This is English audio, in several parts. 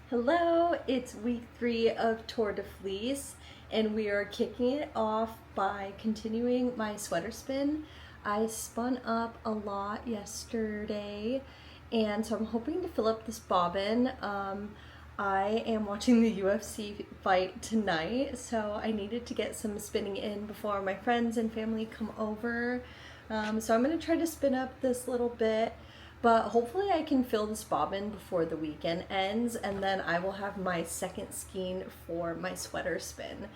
Hello, it's week 3 of Tour de Fleece, and we are kicking it off by continuing my sweater spin. I spun up a lot yesterday, and so I'm hoping to fill up this bobbin. I am watching the UFC fight tonight, so I needed to get some spinning in before my friends and family come over. So I'm going to try to spin up this little bit. But hopefully I can fill this bobbin before the weekend ends, and then I will have my second skein for my sweater spin.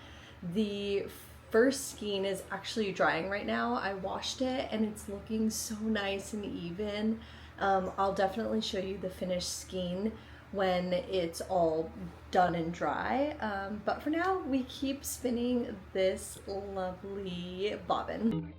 The first skein is actually drying right now. I washed it and it's looking so nice and even. I'll definitely show you the finished skein when it's all done and dry. But for now, we keep spinning this lovely bobbin.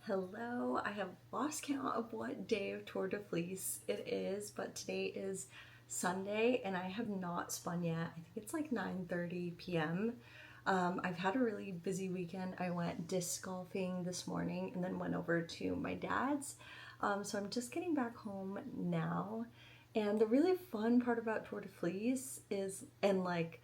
Hello, I have lost count of what day of Tour de Fleece it is, but today is Sunday and I have not spun yet. I think it's like 9:30 p.m. I've had a really busy weekend. I went disc golfing this morning and then went over to my dad's. So I'm just getting back home now. And the really fun part about Tour de Fleece is, and like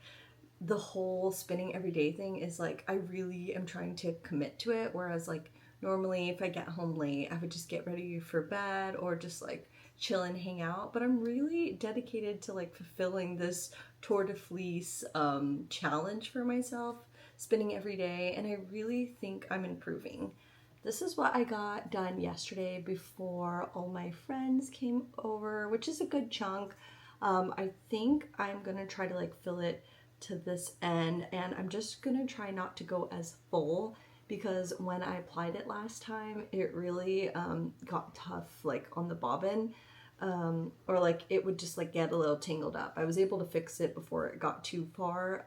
the whole spinning every day thing is like, I really am trying to commit to it. Whereas like normally if I get home late, I would just get ready for bed or just like chill and hang out. But I'm really dedicated to like fulfilling this Tour de Fleece challenge for myself, spinning every day. And I really think I'm improving. This is what I got done yesterday before all my friends came over, which is a good chunk. I think I'm gonna try to like fill it to this end, and I'm just gonna try not to go as full because when I applied it last time, it really got tough like on the bobbin, or like it would just like get a little tangled up. I was able to fix it before it got too far.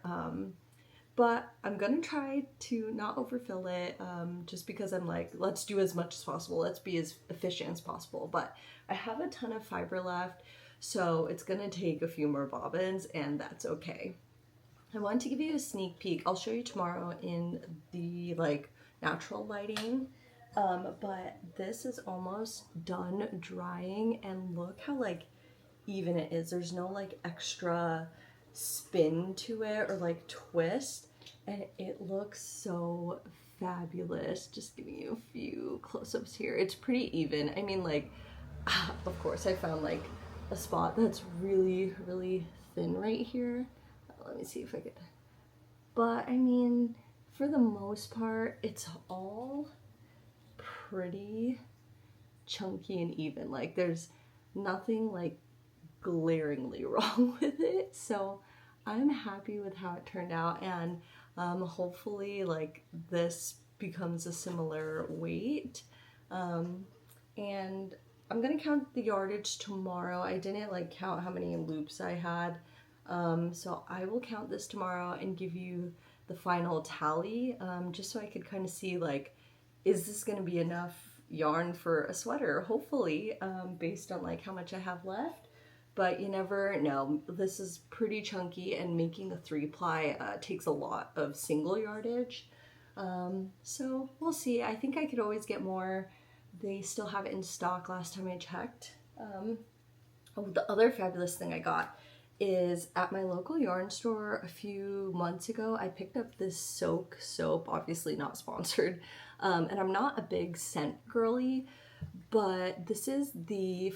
But I'm gonna try to not overfill it, just because I'm like, let's do as much as possible. Let's be as efficient as possible. But I have a ton of fiber left, so it's gonna take a few more bobbins, and that's okay. I wanted to give you a sneak peek. I'll show you tomorrow in the like natural lighting. But this is almost done drying, and look how like even it is. There's no like extra spin to it or like twist, and it looks so fabulous. Just giving you a few close-ups here. It's pretty even. I mean, like, of course I found like a spot that's really thin right here. Let me see if I could, but I mean, for the most part it's all pretty chunky and even. Like there's nothing like glaringly wrong with it, so I'm happy with how it turned out. And hopefully like this becomes a similar weight, and I'm gonna count the yardage tomorrow. I didn't like count how many loops I had, so I will count this tomorrow and give you the final tally, just so I could kind of see like, is this gonna be enough yarn for a sweater? Hopefully, based on like how much I have left. But you never know. This is pretty chunky, and making the 3-ply takes a lot of single yardage. So we'll see. I think I could always get more. They still have it in stock last time I checked. Oh, the other fabulous thing I got is at my local yarn store a few months ago, I picked up this soak soap, obviously not sponsored. And I'm not a big scent girly, but this is the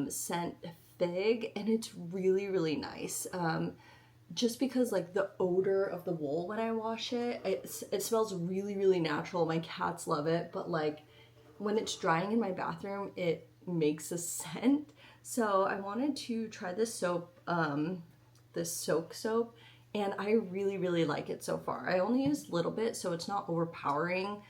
scent Fig, and it's really nice. Just because like the odor of the wool when I wash it, it smells really natural. My cats love it, but like when it's drying in my bathroom, it makes a scent. So I wanted to try this soap, this soak soap, and I really like it so far. I only used a little bit, so it's not overpowering,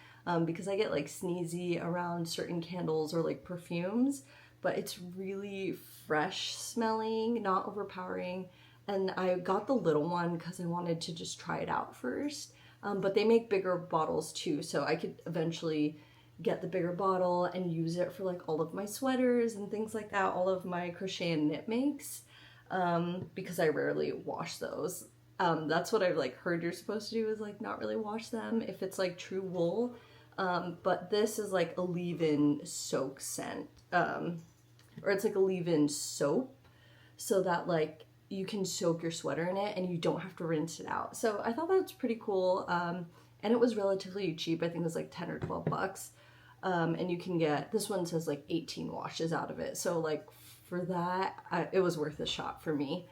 because I get like sneezy around certain candles or like perfumes, but it's really fresh smelling, not overpowering. And I got the little one because I wanted to just try it out first. But they make bigger bottles too, so I could eventually get the bigger bottle and use it for like all of my sweaters and things like that, all of my crochet and knit makes, because I rarely wash those. That's what I've like heard you're supposed to do, is like not really wash them if it's like true wool. But this is like a leave-in soak scent, or it's like a leave-in soap, so that like you can soak your sweater in it and you don't have to rinse it out. So I thought that's pretty cool. And it was relatively cheap. I think it was like 10 or 12 bucks. And you can get, this one says like 18 washes out of it. So like for that, it was worth a shot for me.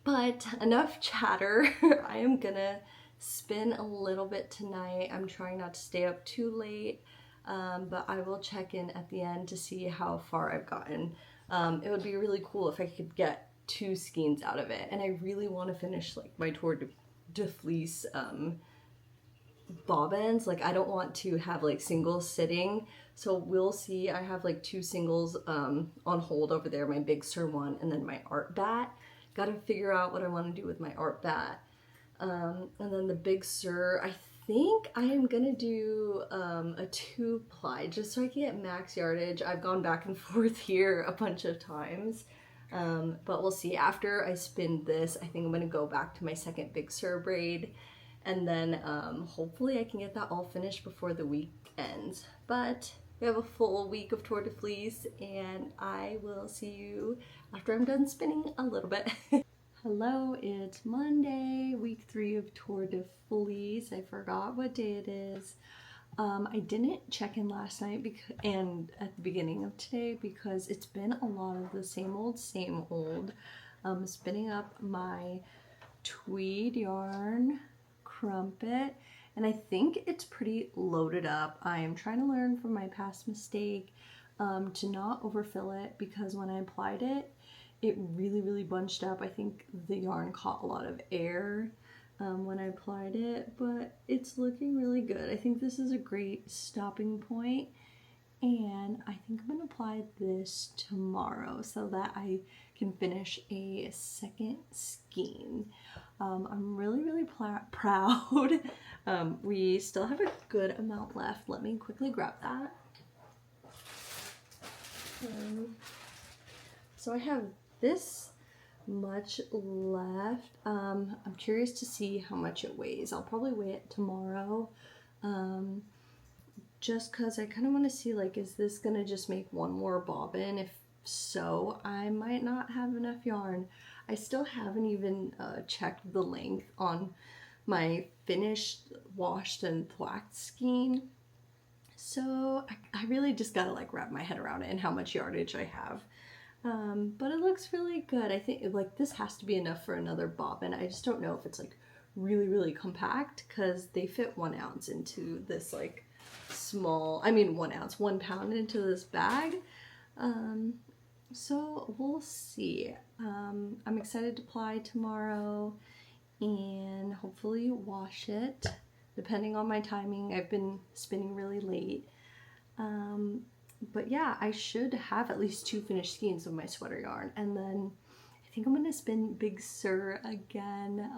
But enough chatter. I am gonna spin a little bit tonight. I'm trying not to stay up too late, but I will check in at the end to see how far I've gotten. It would be really cool if I could get 2 skeins out of it, and I really want to finish like my Tour de Fleece bobbins. Like I don't want to have like singles sitting, so we'll see. I have like 2 singles on hold over there, my Big Sur one and then my art bat. Got to figure out what I want to do with my art bat. And then the Big Sur, I think I am gonna do a 2-ply just so I can get max yardage. I've gone back and forth here a bunch of times, but we'll see. After I spin this, I think I'm gonna go back to my second Big Sur braid, and then hopefully I can get that all finished before the week ends. But we have a full week of Tour de Fleece, and I will see you after I'm done spinning a little bit. Hello, it's Monday, week 3 of Tour de Fleece. I forgot what day it is. I didn't check in last night and at the beginning of today because it's been a lot of the same old, spinning up my tweed yarn crumpet, and I think it's pretty loaded up. I am trying to learn from my past mistake to not overfill it, because when I applied it, it really bunched up. I think the yarn caught a lot of air when I applied it, but it's looking really good. I think this is a great stopping point, and I think I'm gonna apply this tomorrow so that I can finish a second skein. I'm really proud. We still have a good amount left. Let me quickly grab that. So I have this much left. I'm curious to see how much it weighs. I'll probably weigh it tomorrow, just because I kind of want to see, like, is this gonna just make one more bobbin? If so, I might not have enough yarn. I still haven't even checked the length on my finished washed and thwacked skein, so I really just gotta like wrap my head around it and how much yardage I have. But it looks really good. I think like this has to be enough for another bobbin. I just don't know if it's like really compact, because they fit 1 ounce into this like small, I mean 1 ounce, 1 pound into this bag. So we'll see. I'm excited to apply tomorrow and hopefully wash it, depending on my timing. I've been spinning really late. But yeah, I should have at least 2 finished skeins of my sweater yarn, and then I think I'm gonna spin Big Sur again.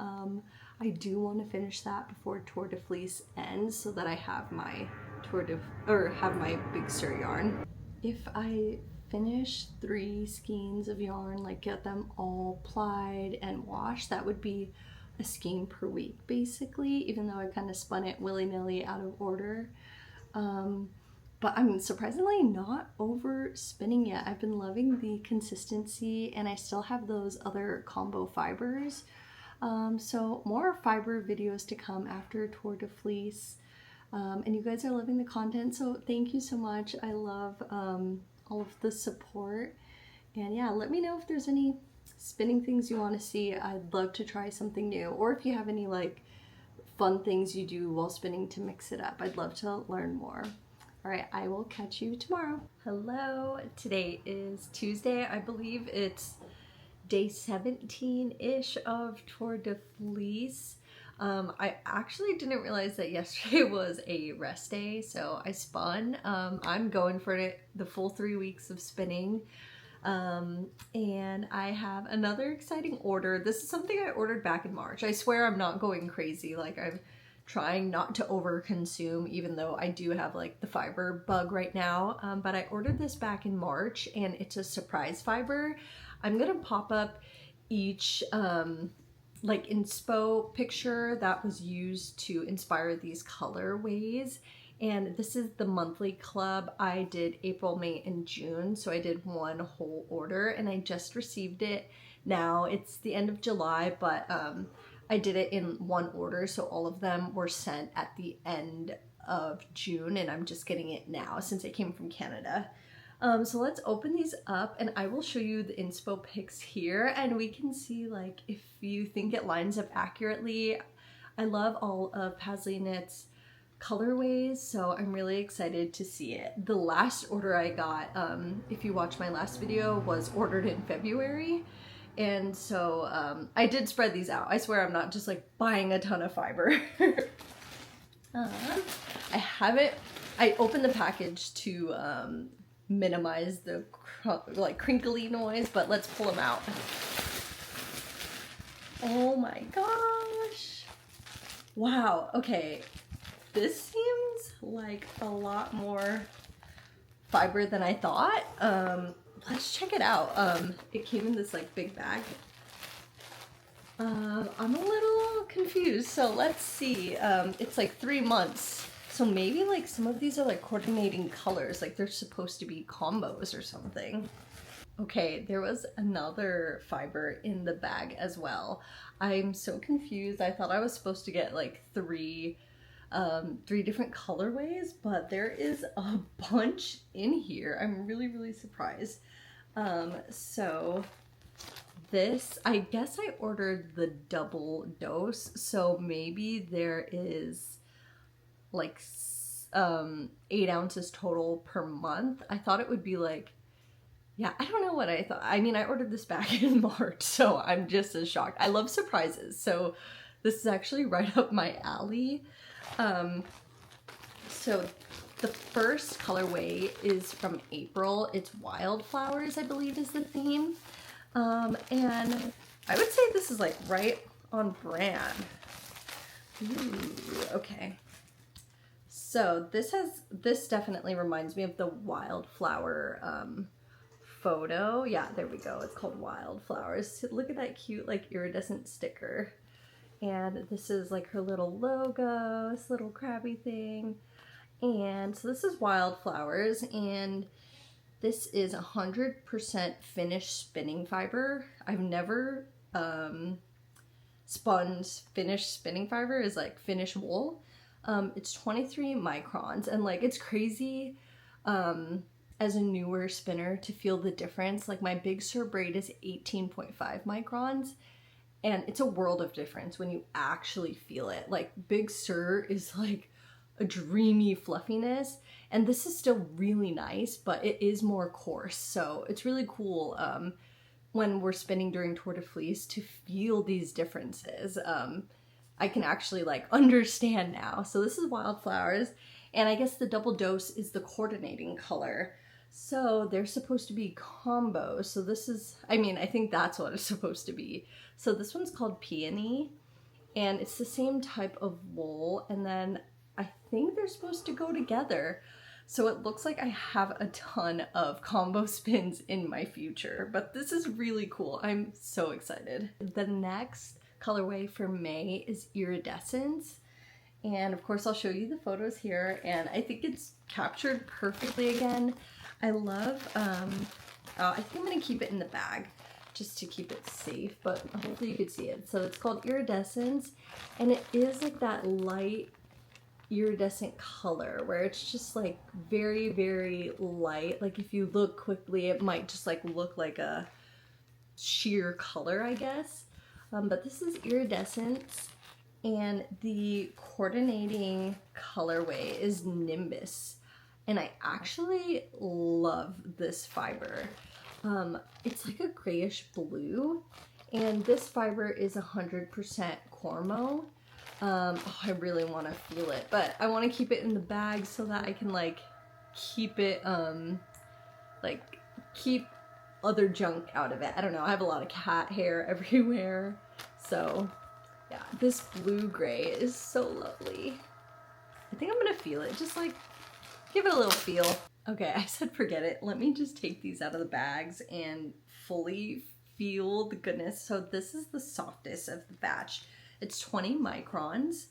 I do want to finish that before Tour de Fleece ends so that I have my my Big Sur yarn. If I finish 3 skeins of yarn, like get them all plied and washed, that would be a skein per week basically, even though I kind of spun it willy-nilly out of order. But I'm surprisingly not over spinning yet. I've been loving the consistency, and I still have those other combo fibers. So more fiber videos to come after Tour de Fleece. And you guys are loving the content, so thank you so much. I love all of the support. And yeah, let me know if there's any spinning things you want to see. I'd love to try something new, or if you have any like fun things you do while spinning to mix it up. I'd love to learn more. All right, I will catch you tomorrow. Hello, today is Tuesday. I believe it's day 17-ish of Tour de Fleece. I actually didn't realize that yesterday was a rest day, so I spun. I'm going for it the full 3 weeks of spinning. And I have another exciting order. This is something I ordered back in March. I swear I'm not going crazy. Like, I'm trying not to overconsume, even though I do have like the fiber bug right now. But I ordered this back in March, and it's a surprise fiber. I'm gonna pop up each like inspo picture that was used to inspire these colorways. And this is the monthly club. I did April, May, and June, so I did one whole order and I just received it now. It's the end of July, but I did it in one order, so all of them were sent at the end of June, and I'm just getting it now since it came from Canada. So let's open these up and I will show you the inspo pics here and we can see like if you think it lines up accurately. I love all of Paisley Knit's colorways, so I'm really excited to see it. The last order I got, if you watch my last video, was ordered in February. And so I did spread these out. I swear I'm not just like buying a ton of fiber. I have it, I opened the package to minimize the like crinkly noise, but let's pull them out. Oh my gosh. Wow, okay. This seems like a lot more fiber than I thought. Let's check it out. It came in this like big bag. I'm a little confused, so let's see. It's like 3 months. So maybe like some of these are like coordinating colors, like they're supposed to be combos or something. Okay, there was another fiber in the bag as well. I'm so confused. I thought I was supposed to get like three different colorways, but there is a bunch in here. I'm really surprised. So this, I guess I ordered the double dose, so maybe there is like 8 ounces total per month. I thought it would be like, yeah, I don't know what I thought. I mean, I ordered this back in March, so I'm just as shocked. I love surprises, so this is actually right up my alley. So the first colorway is from April. It's Wildflowers, I believe is the theme. And I would say this is like right on brand. Ooh, okay. So this definitely reminds me of the wildflower photo. Yeah, there we go. It's called Wildflowers. Look at that cute like iridescent sticker. And this is like her little logo, this little crabby thing. And so this is Wildflowers, and this is 100% finished spinning fiber. I've never spun finished spinning fiber, is like finished wool. It's 23 microns, and like it's crazy as a newer spinner to feel the difference. Like my Big Sur braid is 18.5 microns, and it's a world of difference when you actually feel it. Like Big Sur is like a dreamy fluffiness, and this is still really nice, but it is more coarse, so it's really cool when we're spinning during Tour de Fleece to feel these differences. I can actually like understand now. So this is Wildflowers, and I guess the double dose is the coordinating color. So they're supposed to be combos. So this is, I mean, I think that's what it's supposed to be. So this one's called Peony, and it's the same type of wool, and then I think they're supposed to go together. So it looks like I have a ton of combo spins in my future, but this is really cool. I'm so excited. The next colorway for May is Iridescence, and of course I'll show you the photos here, and I think it's captured perfectly again. I love, I think I'm gonna keep it in the bag just to keep it safe, but hopefully you could see it. So it's called Iridescence, and it is like that light iridescent color where it's just like very light. Like if you look quickly it might just like look like a sheer color, I guess. But this is Iridescence, and the coordinating colorway is Nimbus, and I actually love this fiber. It's like a grayish blue, and this fiber is 100% Cormo. Oh, I really want to feel it, but I want to keep it in the bag so that I can like keep it, like keep other junk out of it. I don't know, I have a lot of cat hair everywhere, so yeah, this blue gray is so lovely. I think I'm gonna feel it, just like give it a little feel. Okay, I said forget it. Let me just take these out of the bags and fully feel the goodness. So this is the softest of the batch. It's 20 microns.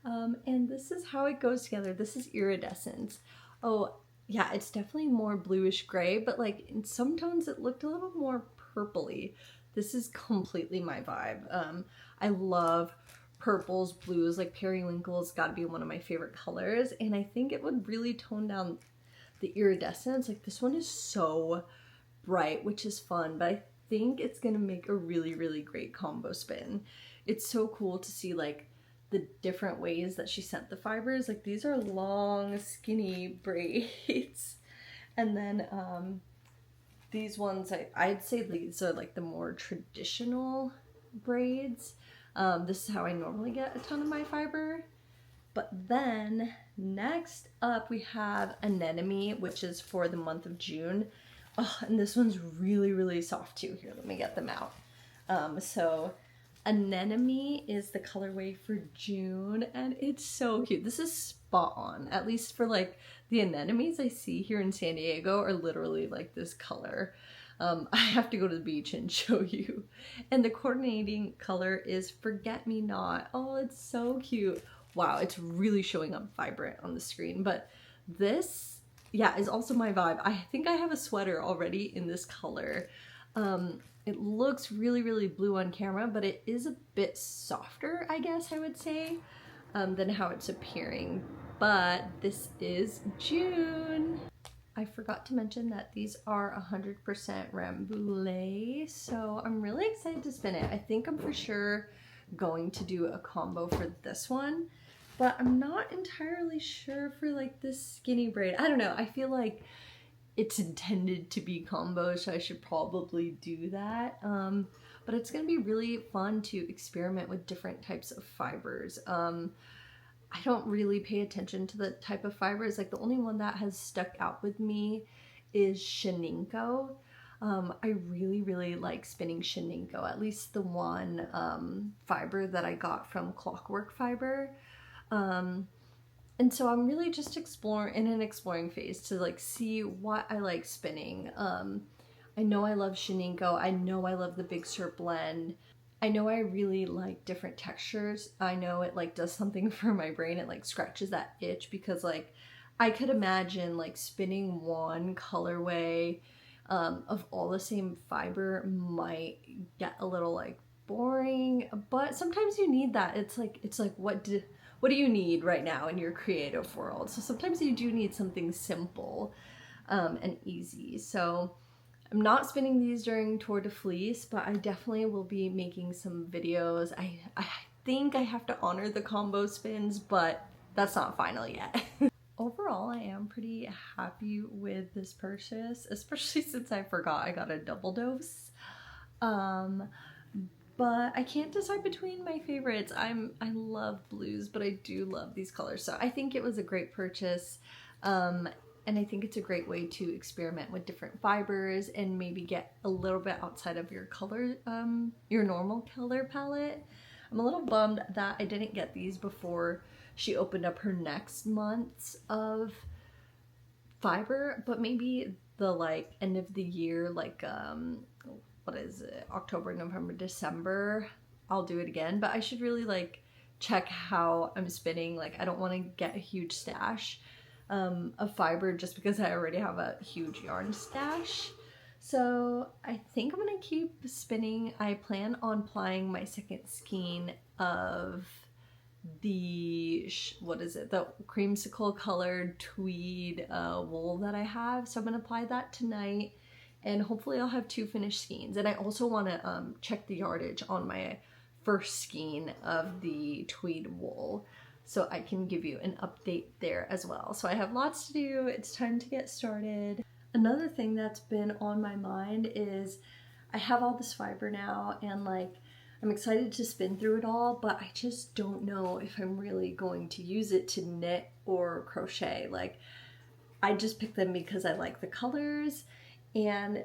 And this is how it goes together. This is iridescent. Oh, yeah, it's definitely more bluish gray, but like in some tones it looked a little more purpley. This is completely my vibe. I love purples, blues, like periwinkle's got to be one of my favorite colors, and I think it would really tone down the iridescence. Like this one is so bright, which is fun, but I think it's gonna make a really, really great combo spin. It's so cool to see like the different ways that she sent the fibers. Like these are long, skinny braids. And then these ones, I'd say these are like the more traditional braids. This is how I normally get a ton of my fiber. But then next up we have Anemone, which is for the month of June. Oh, and this one's really, really soft too. Here, let me get them out. So Anemone is the colorway for June, and it's so cute. This is spot on, at least for like the anemones I see here in San Diego are literally like this color. I have to go to the beach and show you. And the coordinating color is Forget Me Not. Oh, it's so cute. Wow, it's really showing up vibrant on the screen, but this, yeah, is also my vibe. I think I have a sweater already in this color. It looks really, really blue on camera, but it is a bit softer, I guess I would say, than how it's appearing. But this is June. I forgot to mention that these are 100% Rambouillet, so I'm really excited to spin it. I think I'm for sure going to do a combo for this one, but I'm not entirely sure for like this skinny braid. I don't know, I feel like it's intended to be combo, so I should probably do that. But it's gonna be really fun to experiment with different types of fibers. I don't really pay attention to the type of fibers. Like the only one that has stuck out with me is Shininko. I really, really like spinning Shininko, at least the one fiber that I got from Clockwork Fiber. And so I'm really just in an exploring phase to like see what I like spinning. I know I love Shininko. I know I love the Big Sur blend. I know I really like different textures. I know it like does something for my brain. It like scratches that itch because like I could imagine like spinning one colorway of all the same fiber might get a little like boring, but sometimes you need that. It's like what do you need right now in your creative world? So sometimes you do need something simple and easy. So I'm not spinning these during Tour de Fleece, but I definitely will be making some videos. I think I have to honor the combo spins, but that's not final yet. Overall, I am pretty happy with this purchase, especially since I forgot I got a double dose. But I can't decide between my favorites. I love blues, but I do love these colors. So I think it was a great purchase. And I think it's a great way to experiment with different fibers and maybe get a little bit outside of your color, your normal color palette. I'm a little bummed that I didn't get these before she opened up her next months of fiber, but maybe the like end of the year, like what is it, October, November, December, I'll do it again. But I should really like check how I'm spinning. Like I don't want to get a huge stash of fiber just because I already have a huge yarn stash. So I think I'm gonna keep spinning. I plan on applying my second skein of the, what is it, the creamsicle colored tweed wool that I have. So I'm gonna apply that tonight, and hopefully I'll have 2 finished skeins. And I also want to check the yardage on my first skein of the tweed wool, so I can give you an update there as well. So I have lots to do. It's time to get started. Another thing that's been on my mind is I have all this fiber now, and like I'm excited to spin through it all, but I just don't know if I'm really going to use it to knit or crochet. Like I just picked them because I like the colors, and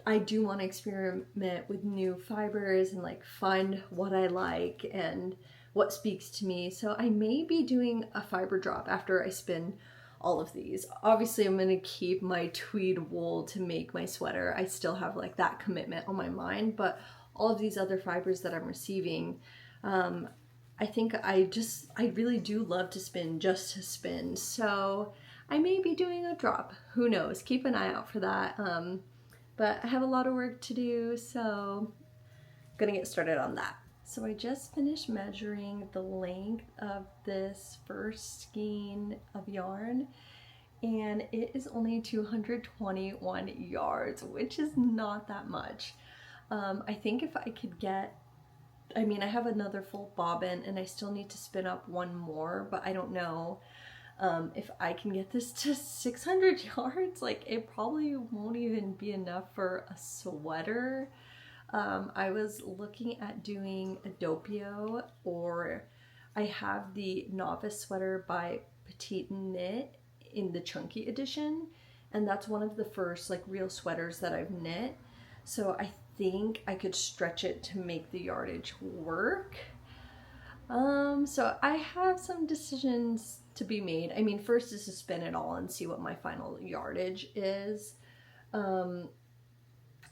I do want to experiment with new fibers and like find what I like and what speaks to me. So I may be doing a fiber drop after I spin all of these. Obviously I'm gonna keep my tweed wool to make my sweater. I still have like that commitment on my mind, but all of these other fibers that I'm receiving, I think I really do love to spin just to spin. So I may be doing a drop, who knows, keep an eye out for that. But I have a lot of work to do, so I'm gonna get started on that. So I just finished measuring the length of this first skein of yarn, and it is only 221 yards, which is not that much. I think if I could get, I mean, I have another full bobbin and I still need to spin up one more, but I don't know if I can get this to 600 yards. Like, it probably won't even be enough for a sweater. I was looking at doing a doppio, or I have the novice sweater by Petite Knit in the chunky edition, and that's one of the first like real sweaters that I've knit. So I think I could stretch it to make the yardage work. So I have some decisions to be made. I mean, first is to spin it all and see what my final yardage is.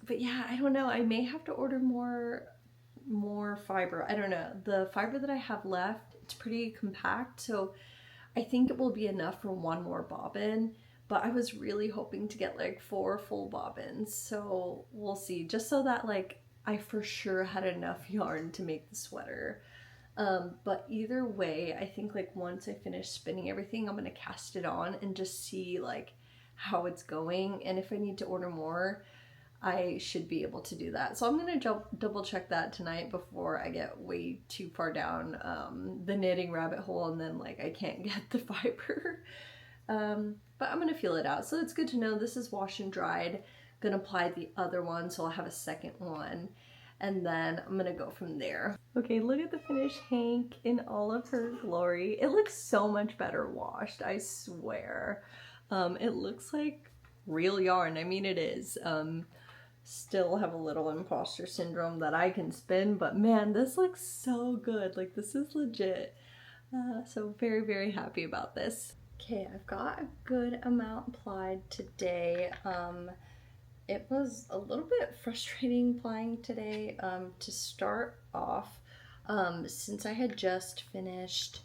But yeah, I don't know. I may have to order more fiber. I don't know. The fiber that I have left, it's pretty compact, so I think it will be enough for one more bobbin. But I was really hoping to get like 4 full bobbins, so we'll see. Just so that like I for sure had enough yarn to make the sweater. But either way, I think like once I finish spinning everything, I'm gonna cast it on and just see like how it's going. And if I need to order more, I should be able to do that. So I'm gonna double check that tonight before I get way too far down the knitting rabbit hole and then like I can't get the fiber. But I'm gonna feel it out. So it's good to know this is wash and dried. I'm gonna apply the other one so I'll have a second one, and then I'm gonna go from there. Okay, look at the finished hank in all of her glory. It looks so much better washed, I swear. It looks like real yarn. I mean, it is. Still have a little imposter syndrome that I can spin, but man, this looks so good. Like, this is legit. So very, very happy about this. Okay, I've got a good amount applied today. It was a little bit frustrating applying today. To start off, since I had just finished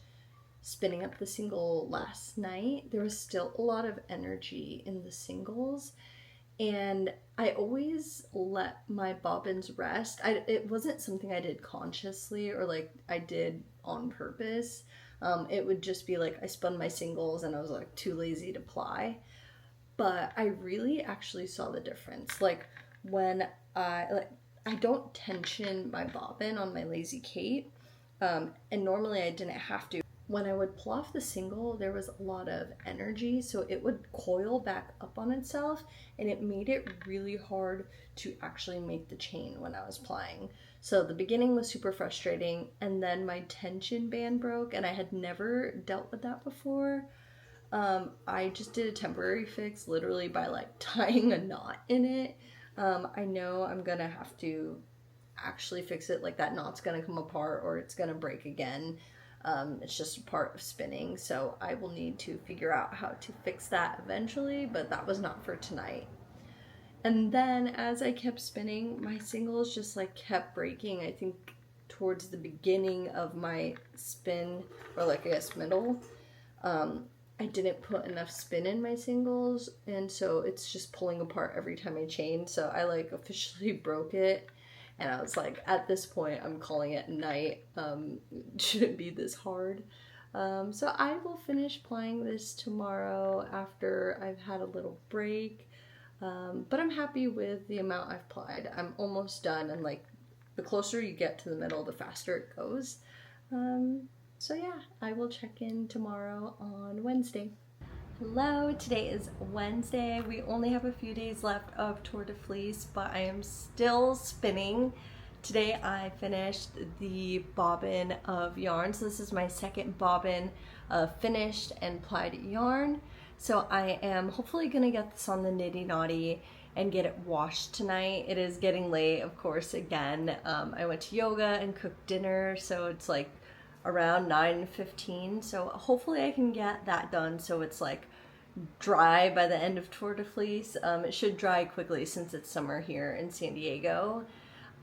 spinning up the single last night, there was still a lot of energy in the singles, and I always let my bobbins rest. It wasn't something I did consciously or like I did on purpose. It would just be like I spun my singles and I was like too lazy to ply. But I really actually saw the difference. Like when I don't tension my bobbin on my Lazy Kate, and normally I didn't have to. When I would pull off the single, there was a lot of energy, so it would coil back up on itself, and it made it really hard to actually make the chain when I was plying. So the beginning was super frustrating, and then my tension band broke, and I had never dealt with that before. I just did a temporary fix literally by like tying a knot in it. I know I'm gonna have to actually fix it, like that knot's gonna come apart or it's gonna break again. It's just a part of spinning, so I will need to figure out how to fix that eventually, but that was not for tonight. And then as I kept spinning, my singles just like kept breaking. I think towards the beginning of my spin, or like I guess middle, I didn't put enough spin in my singles, and so it's just pulling apart every time I chain. So I like officially broke it, and I was like, at this point I'm calling it night. It shouldn't be this hard. So I will finish plying this tomorrow after I've had a little break. But I'm happy with the amount I've plied. I'm almost done, and like the closer you get to the middle, the faster it goes. So yeah, I will check in tomorrow on Wednesday. Hello, today is Wednesday. We only have a few days left of Tour de Fleece, but I am still spinning. Today I finished the bobbin of yarn. So this is my second bobbin of finished and plied yarn. So I am hopefully gonna get this on the Nitty Naughty and get it washed tonight. It is getting late, of course, again. I went to yoga and cooked dinner, so it's like around 9:15. So hopefully I can get that done so it's like dry by the end of Tour de Fleece. It should dry quickly since it's summer here in San Diego.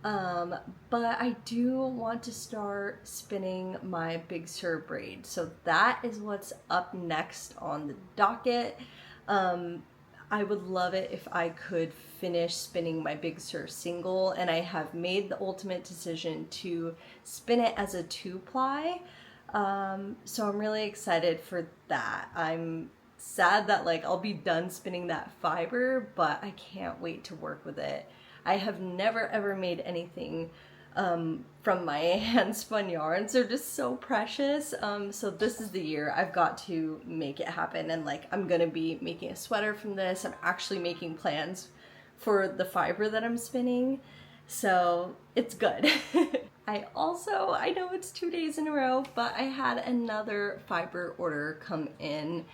But I do want to start spinning my Big Sur braid. So that is what's up next on the docket. I would love it if I could finish spinning my Big Sur single, and I have made the ultimate decision to spin it as a 2-ply. So I'm really excited for that. I'm sad that like I'll be done spinning that fiber, but I can't wait to work with it. I have never ever made anything from my hand spun yarns. They're just so precious. So this is the year I've got to make it happen, and like I'm gonna be making a sweater from this. I'm actually making plans for the fiber that I'm spinning, so it's good. I know it's 2 days in a row, but I had another fiber order come in.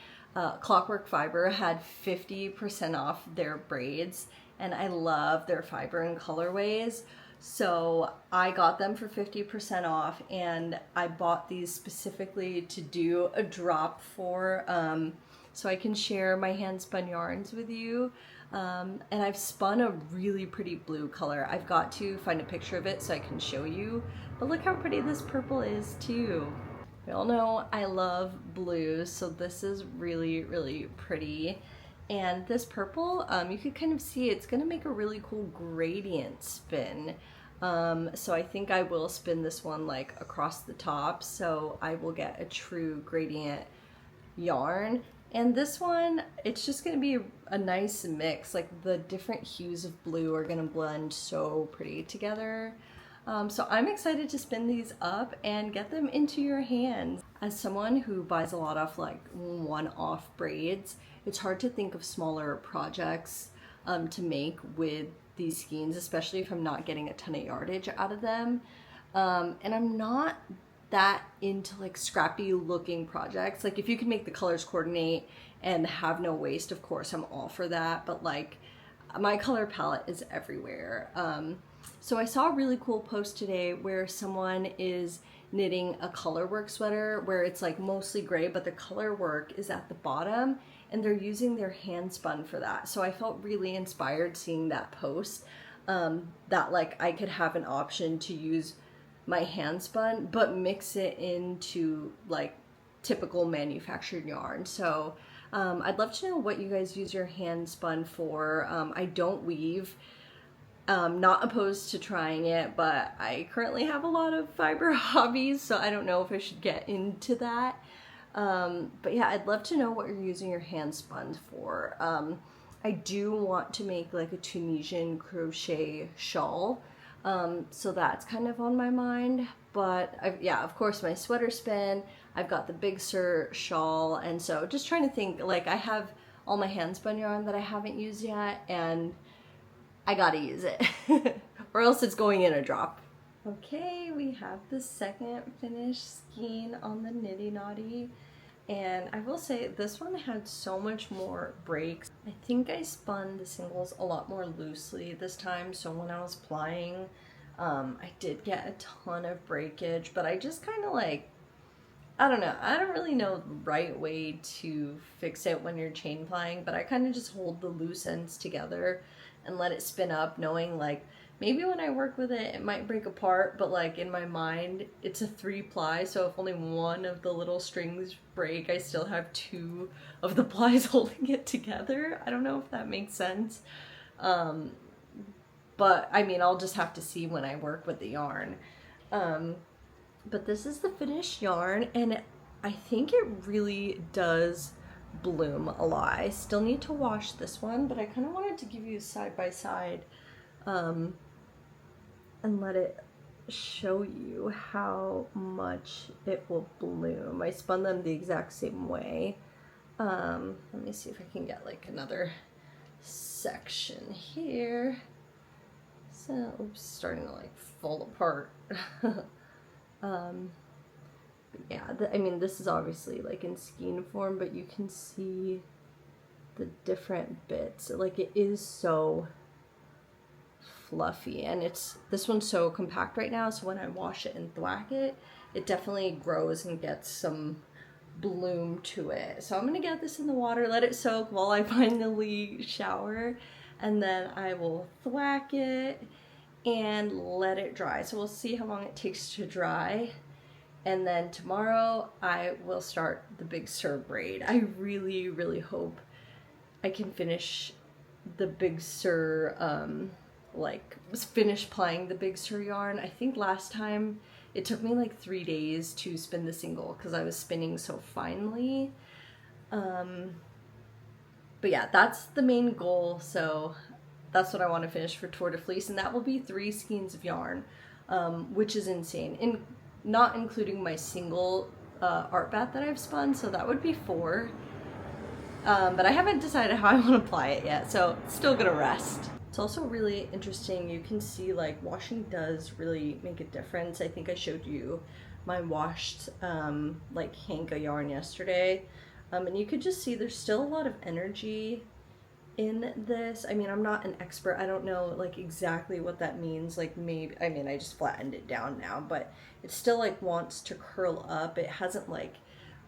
Clockwork Fiber had 50% off their braids, and I love their fiber and colorways. So I got them for 50% off, and I bought these specifically to do a drop for, so I can share my hand spun yarns with you. And I've spun a really pretty blue color. I've got to find a picture of it so I can show you, but look how pretty this purple is too. We all know I love blue, so this is really, really pretty. And this purple, you can kind of see it's gonna make a really cool gradient spin. So I think I will spin this one like across the top, so I will get a true gradient yarn. And this one, it's just gonna be a nice mix. Like the different hues of blue are gonna blend so pretty together. So I'm excited to spin these up and get them into your hands. As someone who buys a lot of like one-off braids, it's hard to think of smaller projects to make with these skeins, especially if I'm not getting a ton of yardage out of them. And I'm not that into like scrappy looking projects. Like if you can make the colors coordinate and have no waste, of course I'm all for that, but like my color palette is everywhere. So I saw a really cool post today where someone is knitting a colorwork sweater where it's like mostly gray, but the color work is at the bottom, and they're using their hand spun for that. So I felt really inspired seeing that post, that like I could have an option to use my hand spun but mix it into like typical manufactured yarn. So I'd love to know what you guys use your hand spun for. I don't weave. Not opposed to trying it, but I currently have a lot of fiber hobbies, so I don't know if I should get into that. But yeah, I'd love to know what you're using your hand spun for. I do want to make like a Tunisian crochet shawl, so that's kind of on my mind. But yeah, of course my sweater spin, I've got the Big Sur shawl, and so just trying to think, like I have all my hand spun yarn that I haven't used yet, and I gotta use it or else it's going in a drop. Okay, we have the second finished skein on the Nitty Naughty, and I will say this one had so much more breaks. I think I spun the singles a lot more loosely this time, so when I was plying, I did get a ton of breakage, but I just kind of like, I don't know, I don't really know the right way to fix it when you're chain plying, but I kind of just hold the loose ends together and let it spin up, knowing like maybe when I work with it, it might break apart, but like in my mind, it's a 3-ply, so if only one of the little strings break, I still have 2 of the plies holding it together. I don't know if that makes sense. But I mean, I'll just have to see when I work with the yarn. But this is the finished yarn, and I think it really does bloom a lot. I still need to wash this one, but I kind of wanted to give you a side by side and let it show you how much it will bloom. I spun them the exact same way. Let me see if I can get like another section here. So, oops, starting to like fall apart. Yeah, I mean, this is obviously like in skein form, but you can see the different bits. Like it is so fluffy, and this one's so compact right now, so when I wash it and thwack it, it definitely grows and gets some bloom to it. So I'm gonna get this in the water, let it soak while I finally shower, and then I will thwack it and let it dry. So we'll see how long it takes to dry. And then tomorrow I will start the Big Sur braid. I really, really hope I can finish the Big Sur, like finish plying the Big Sur yarn. I think last time it took me like 3 days to spin the single because I was spinning so finely. But yeah, that's the main goal. So that's what I want to finish for Tour de Fleece, and that will be 3 skeins of yarn, which is insane. Not including my single art bat that I've spun, so that would be 4. But I haven't decided how I want to apply it yet, so it's still gonna rest. It's also really interesting. You can see like washing does really make a difference. I think I showed you my washed like Hanka yarn yesterday, and you could just see there's still a lot of energy in this. I mean, I'm not an expert. I don't know like exactly what that means. Like maybe, I mean, I just flattened it down now, but it still like wants to curl up. It hasn't like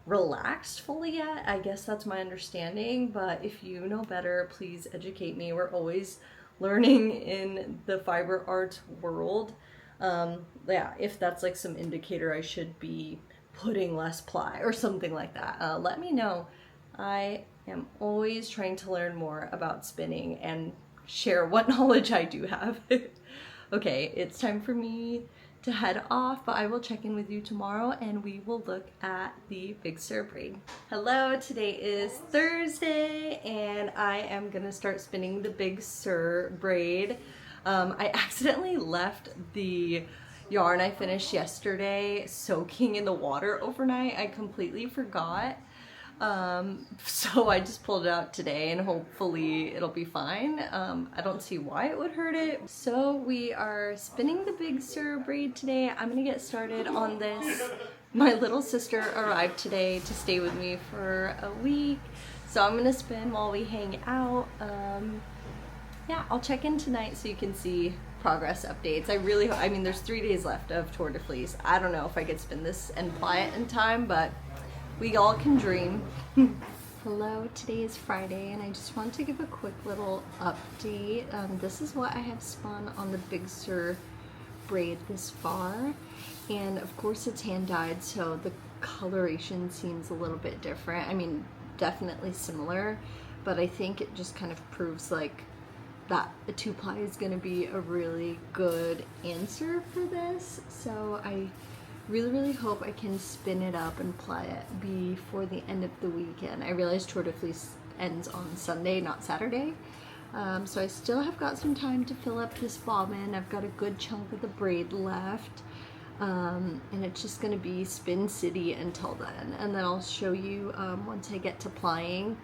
relaxed fully yet. I guess that's my understanding, but if you know better, please educate me. We're always learning in the fiber art world. Yeah, if that's like some indicator I should be putting less ply or something like that, let me know. I am always trying to learn more about spinning and share what knowledge I do have. Okay, it's time for me to head off, but I will check in with you tomorrow and we will look at the Big Sur braid. Hello, today is Thursday and I am gonna start spinning the Big Sur braid. I accidentally left the yarn I finished yesterday soaking in the water overnight. I completely forgot. So I just pulled it out today and hopefully it'll be fine. I don't see why it would hurt it. So we are spinning the Big Sur braid today. I'm gonna get started on this. My little sister arrived today to stay with me for a week, so I'm gonna spin while we hang out. Yeah, I'll check in tonight so you can see progress updates. I mean, there's 3 days left of Tour de Fleece. I don't know if I could spin this and ply it in time, but we all can dream. Hello, today is Friday and I just want to give a quick little update. This is what I have spun on the Big Sur braid this far. And of course it's hand dyed, so the coloration seems a little bit different. I mean, definitely similar, but I think it just kind of proves like that a 2-ply is gonna be a really good answer for this. So I really hope I can spin it up and ply it before the end of the weekend. I realize Tour de Fleece ends on Sunday, not Saturday. So I still have got some time to fill up this bobbin. I've got a good chunk of the braid left. And it's just gonna be Spin City until then. And then I'll show you once I get to plying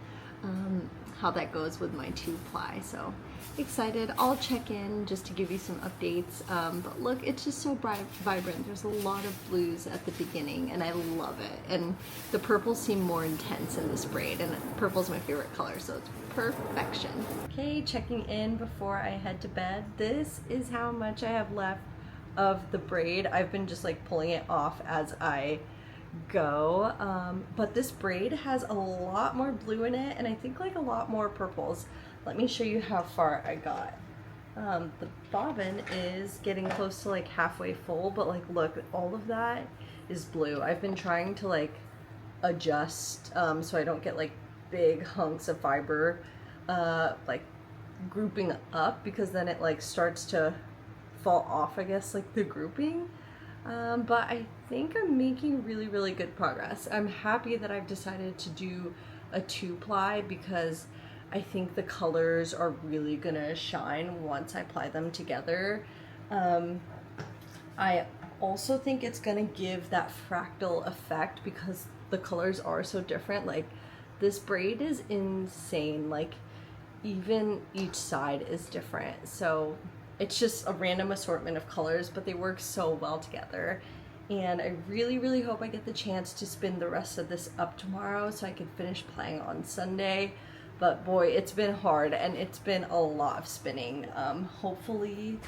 how that goes with my 2-ply. So excited. I'll check in just to give you some updates. But look, it's just so bright, vibrant. There's a lot of blues at the beginning and I love it. And the purples seem more intense in this braid, and purple's my favorite color, so it's perfection. Okay, checking in before I head to bed. This is how much I have left of the braid. I've been just like pulling it off as I go, but this braid has a lot more blue in it and I think like a lot more purples. Let me show you how far I got. The bobbin is getting close to like halfway full, but like look, all of that is blue. I've been trying to like adjust so I don't get like big hunks of fiber like grouping up, because then it like starts to fall off, I guess, like the grouping. But I think I'm making really good progress. I'm happy that I've decided to do a 2-ply because I think the colors are really gonna shine once I apply them together. I also think it's gonna give that fractal effect because the colors are so different. Like this braid is insane, like even each side is different. So it's just a random assortment of colors, but they work so well together. And I really hope I get the chance to spin the rest of this up tomorrow so I can finish playing on Sunday. But boy, it's been hard and it's been a lot of spinning. Hopefully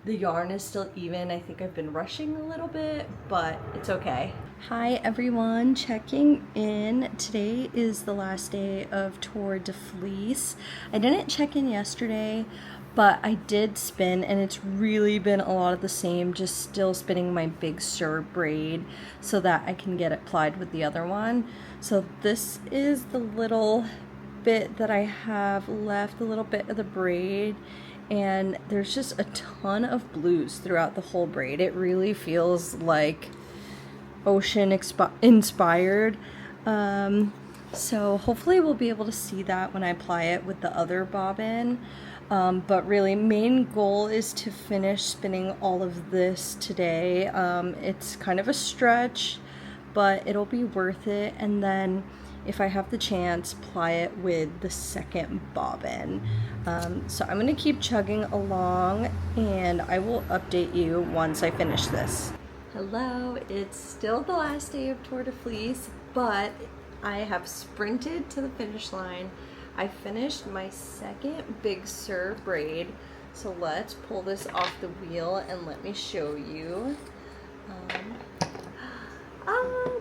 the yarn is still even. I think I've been rushing a little bit, but it's okay. Hi everyone, checking in. Today is the last day of Tour de Fleece. I didn't check in yesterday, but I did spin and it's really been a lot of the same, just still spinning my Big Sur braid so that I can get it plied with the other one. So this is the little bit that I have left, a little bit of the braid, and there's just a ton of blues throughout the whole braid. It really feels like ocean inspired. So hopefully we'll be able to see that when I apply it with the other bobbin. But really main goal is to finish spinning all of this today. It's kind of a stretch, but it'll be worth it. And then if I have the chance, ply it with the second bobbin. So I'm gonna keep chugging along and I will update you once I finish this. Hello, it's still the last day of Tour de Fleece, but I have sprinted to the finish line. I finished my second Big Sur braid, so let's pull this off the wheel and let me show you.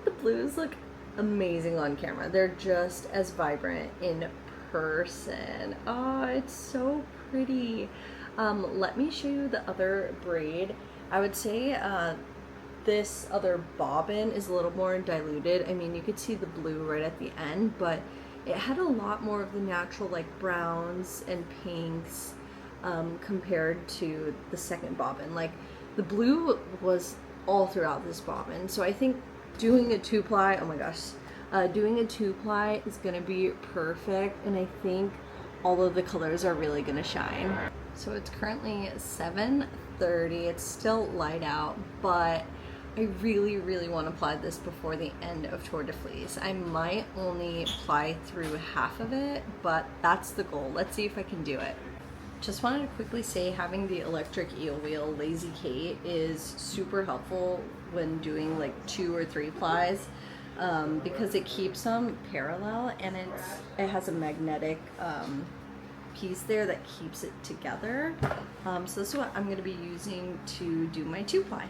The blues look amazing on camera. They're just as vibrant in person. Oh, it's so pretty. Let me show you the other braid. I would say this other bobbin is a little more diluted. I mean, you could see the blue right at the end, but it had a lot more of the natural like browns and pinks compared to the second bobbin. Like the blue was all throughout this bobbin. So I think doing a 2-ply, oh my gosh, doing a 2-ply is gonna be perfect. And I think all of the colors are really gonna shine. So it's currently 7:30. It's still light out, but I really want to apply this before the end of Tour de Fleece. I might only apply through half of it, but that's the goal. Let's see if I can do it. Just wanted to quickly say having the electric eel wheel Lazy Kate is super helpful when doing like 2 or 3 plies because it keeps them parallel and it has a magnetic piece there that keeps it together. So this is what I'm going to be using to do my 2-ply.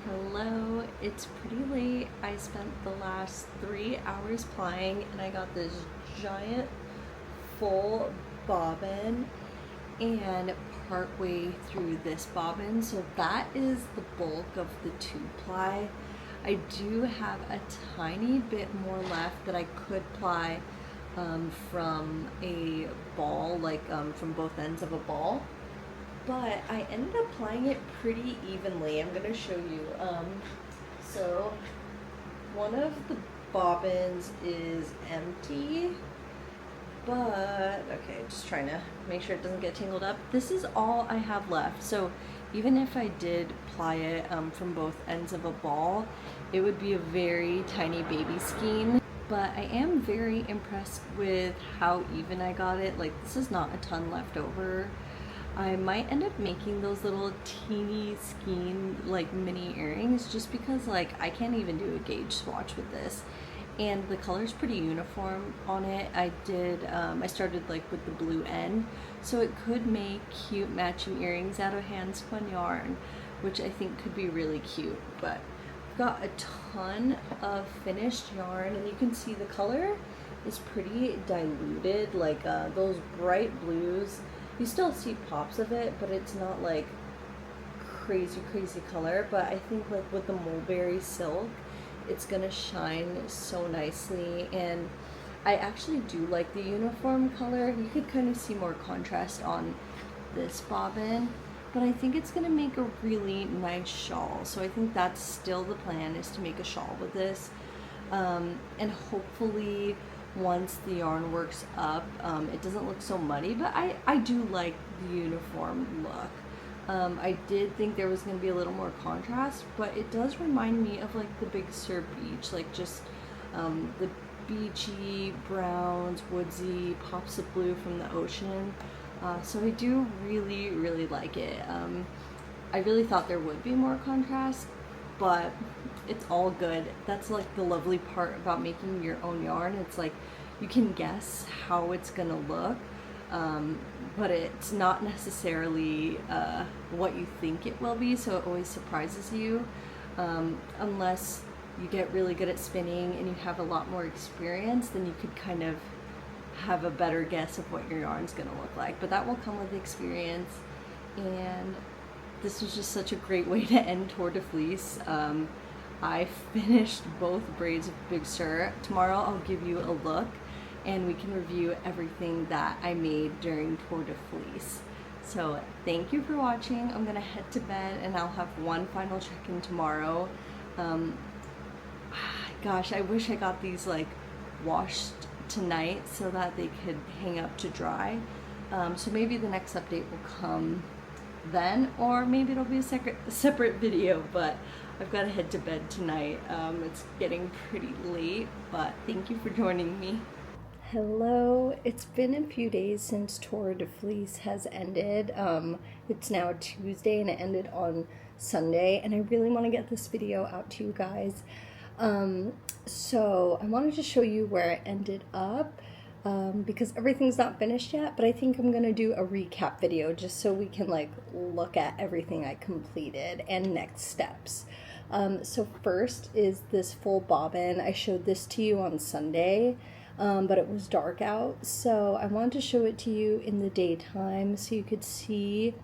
Hello, it's pretty late. I spent the last 3 hours plying and I got this giant full bobbin and partway through this bobbin, so that is the bulk of the 2-ply. I do have a tiny bit more left that I could ply from a ball, like from both ends of a ball. But I ended up plying it pretty evenly. I'm going to show you. So one of the bobbins is empty, but okay, just trying to make sure it doesn't get tangled up. This is all I have left. So even if I did ply it from both ends of a ball, it would be a very tiny baby skein. But I am very impressed with how even I got it. Like, this is not a ton left over. I might end up making those little teeny skein like mini earrings just because like I can't even do a gauge swatch with this, and the color's pretty uniform on it. I started like with the blue end, so it could make cute matching earrings out of hand spun yarn, which I think could be really cute. But I've got a ton of finished yarn and you can see the color is pretty diluted. Like those bright blues, you still see pops of it, but it's not like crazy color. But I think like with the mulberry silk, it's gonna shine so nicely. And I actually do like the uniform color. You could kind of see more contrast on this bobbin, but I think it's gonna make a really nice shawl. So I think that's still the plan, is to make a shawl with this. And hopefully once the yarn works up, it doesn't look so muddy, but I do like the uniform look. I did think there was going to be a little more contrast, but it does remind me of like the Big Sur beach, like just the beachy browns, woodsy, pops of blue from the ocean. So I do really like it. I really thought there would be more contrast, but it's all good. That's like the lovely part about making your own yarn. It's like you can guess how it's gonna look, but it's not necessarily what you think it will be, so it always surprises you, unless you get really good at spinning and you have a lot more experience, then you could kind of have a better guess of what your yarn's gonna look like. But that will come with experience, and this was just such a great way to end Tour de Fleece. I finished both braids of Big Sur. Tomorrow I'll give you a look and we can review everything that I made during Tour de Fleece. So thank you for watching. I'm gonna head to bed and I'll have one final check-in tomorrow. Gosh, I wish I got these like washed tonight so that they could hang up to dry. So maybe the next update will come then, or maybe it'll be a separate video, but I've got to head to bed tonight. It's getting pretty late, but thank you for joining me. Hello, it's been a few days since Tour de Fleece has ended. It's now Tuesday and it ended on Sunday, and I really want to get this video out to you guys. So I wanted to show you where I ended up, because everything's not finished yet, but I think I'm gonna do a recap video just so we can like look at everything I completed and next steps. So first is this full bobbin. I showed this to you on Sunday, but it was dark out, so I wanted to show it to you in the daytime so you could see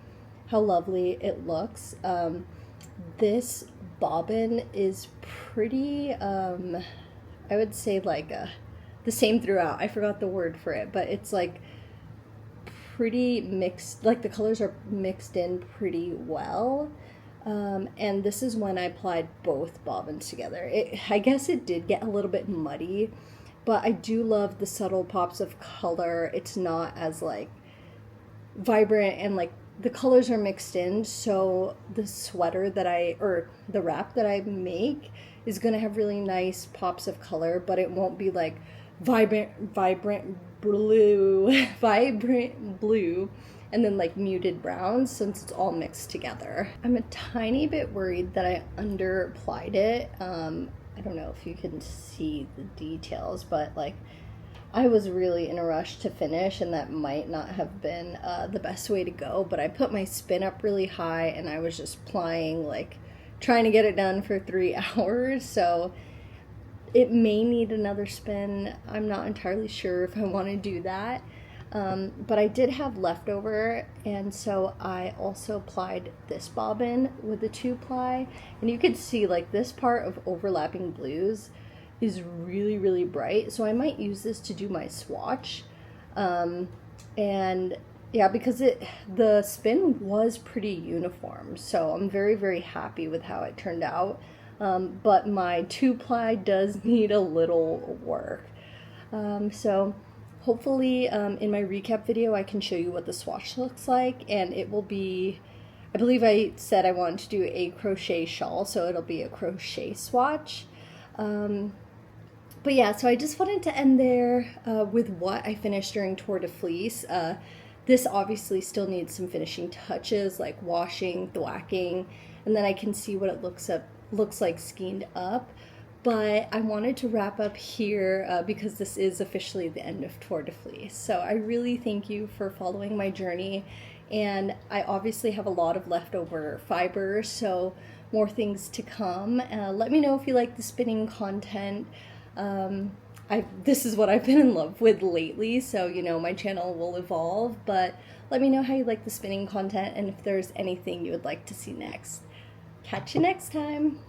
how lovely it looks. This bobbin is pretty, I would say like the same throughout. I forgot the word for it, but it's like pretty mixed, like the colors are mixed in pretty well. And this is when I applied both bobbins together. I guess it did get a little bit muddy, but I do love the subtle pops of color. It's not as like vibrant, and like the colors are mixed in, so the sweater that the wrap that I make is gonna have really nice pops of color, but it won't be like vibrant blue, and then like muted browns, since it's all mixed together. I'm a tiny bit worried that I under applied it. I don't know if you can see the details, but like I was really in a rush to finish, and that might not have been the best way to go, but I put my spin up really high and I was just plying, like trying to get it done for 3 hours, so it may need another spin. I'm not entirely sure if I want to do that, but I did have leftover, and so I also applied this bobbin with a 2-ply, and you could see like this part of overlapping blues is really bright, so I might use this to do my swatch. And yeah, because the spin was pretty uniform, so I'm very happy with how it turned out. But my 2-ply does need a little work. So hopefully in my recap video I can show you what the swatch looks like, and it will be, I believe I said I wanted to do a crochet shawl, so it'll be a crochet swatch. But yeah, so I just wanted to end there with what I finished during Tour de Fleece. This obviously still needs some finishing touches like washing, thwacking, and then I can see what it looks like skeined up. But I wanted to wrap up here because this is officially the end of Tour de Fleece. So I really thank you for following my journey, and I obviously have a lot of leftover fiber, so more things to come. Let me know if you like the spinning content. This is what I've been in love with lately, so you know my channel will evolve, but let me know how you like the spinning content and if there's anything you would like to see next. Catch you next time!